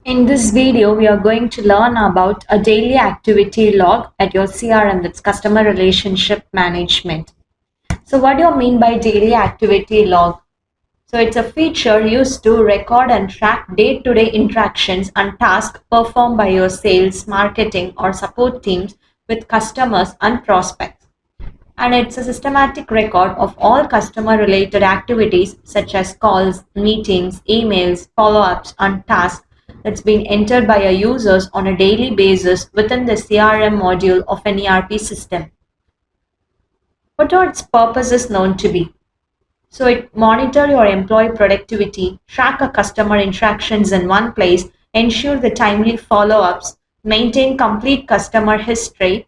In this video, we are going to learn about a daily activity log at your CRM, that's customer relationship management. So what do you mean by daily activity log? So it's a feature used to record and track day-to-day interactions and tasks performed by your sales, marketing, or support teams with customers and prospects. And it's a systematic record of all customer-related activities such as calls, meetings, emails, follow-ups, and tasks that's been entered by your users on a daily basis within the CRM module of an ERP system. What are its purposes known to be? So it monitor your employee productivity, track a customer interactions in one place, ensure the timely follow-ups, maintain complete customer history,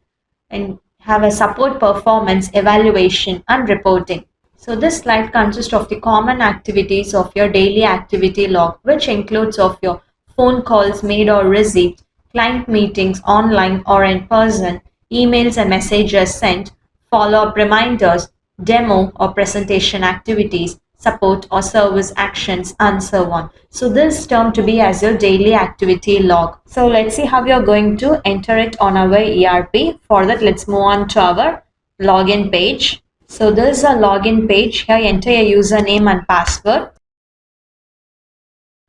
and have a support performance evaluation and reporting. So this slide consists of the common activities of your daily activity log, which includes of your phone calls made or received, client meetings online or in person, emails and messages sent, follow-up reminders, demo or presentation activities, support or service actions, and so on. So this term to be as your daily activity log. So let's see how we are going to enter it on our ERP. For that, let's move on to our login page. So this is a login page. Here enter your username and password.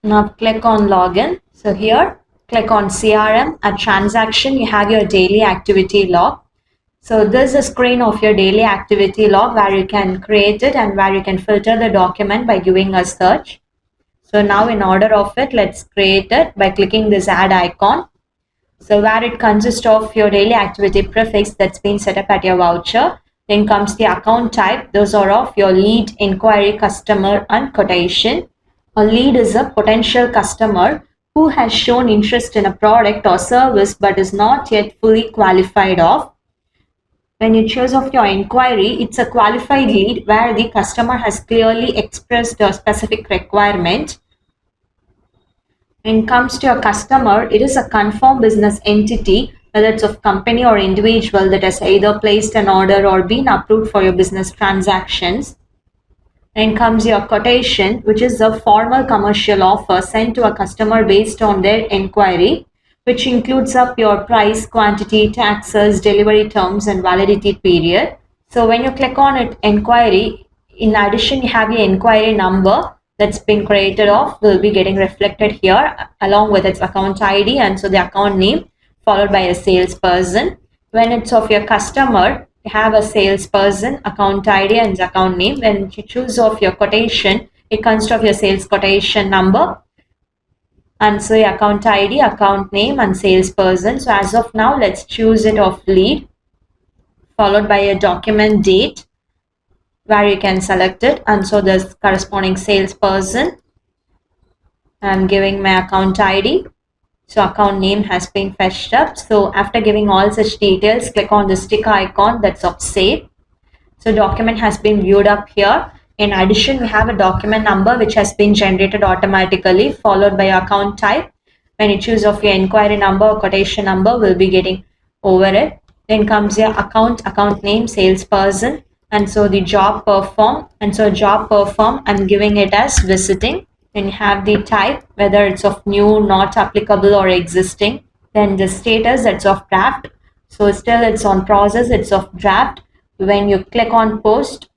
Now click on login. So here click on CRM. At transaction, you have your daily activity log. So this is a screen of your daily activity log where you can create it and where you can filter the document by giving a search. So now in order of it, let's create it by clicking this add icon. So where it consists of your daily activity prefix that's been set up at your voucher. Then comes the account type. Those are of your lead, inquiry, customer, and quotation. A lead is a potential customer who has shown interest in a product or service but is not yet fully qualified of. When you choose of your inquiry, it's a qualified lead where the customer has clearly expressed a specific requirement. When it comes to a customer, it is a confirmed business entity, whether it's of company or individual that has either placed an order or been approved for your business transactions. Then comes your quotation, which is a formal commercial offer sent to a customer based on their inquiry, which includes up your price, quantity, taxes, delivery terms, and validity period. So when you click on it, inquiry, in addition, you have your inquiry number that's been created off will be getting reflected here along with its account ID and so the account name followed by a salesperson. When it's of your customer, you have a salesperson, account ID and account name. When you choose of your quotation, it consists of your sales quotation number and so your account ID, account name and salesperson. So as of now, let's choose it of lead followed by a document date where you can select it and so the corresponding salesperson. I'm giving my account ID. So account name has been fetched up. So after giving all such details, click on the stick icon that's of save. So document has been viewed up here. In addition, we have a document number which has been generated automatically followed by account type. When you choose of your inquiry number or quotation number, we'll be getting over it. Then comes your account name, salesperson, and so the job performed. And so job performed, I'm giving it as visiting. Then you have the type, whether it's of new, not applicable or existing. Then the status, that's of draft. So still it's on process, it's of draft. When you click on post,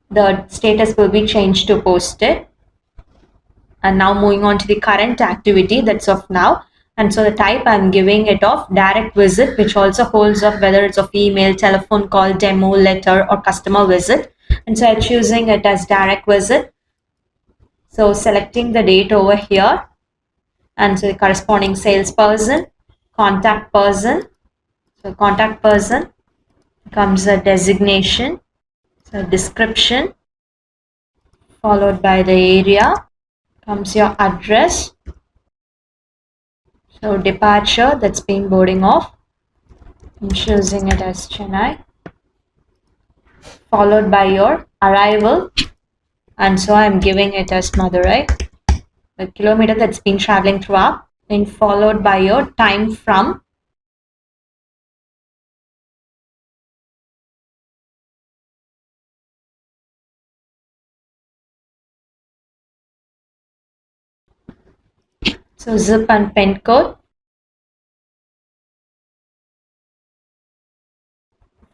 the status will be changed to posted. And now moving on to the current activity, that's of now. And so the type I'm giving it of direct visit, which also holds up whether it's of email, telephone call, demo, letter or customer visit. And so I'm choosing it as direct visit. So selecting the date over here and so the corresponding salesperson, contact person. So contact person comes a designation, so description followed by the area, comes your address. So departure, that's been boarding off. I'm choosing it as Chennai, followed by your arrival. And so I'm giving it as Madurai, the kilometer that's been traveling throughout, then followed by your time from. So zip and pin code,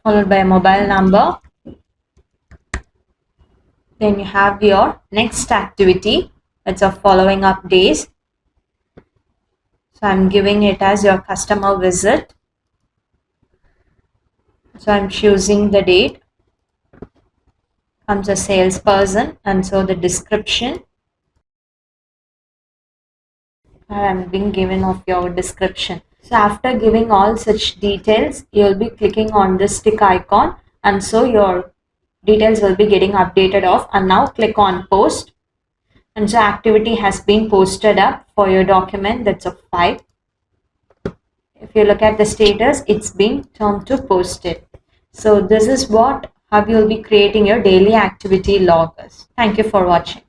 followed by a mobile number. Then you have your next activity. It's a following up days. So I'm giving it as your customer visit. So I'm choosing the date. Comes a salesperson, and so the description. I'm being given of your description. So after giving all such details, you'll be clicking on this tick icon, and so your details will be getting updated off. And now click on post, and so activity has been posted up for your document. That's a 5. If you look at the status, it's been turned to posted. So this is how you'll be creating your daily activity log. Thank you for watching.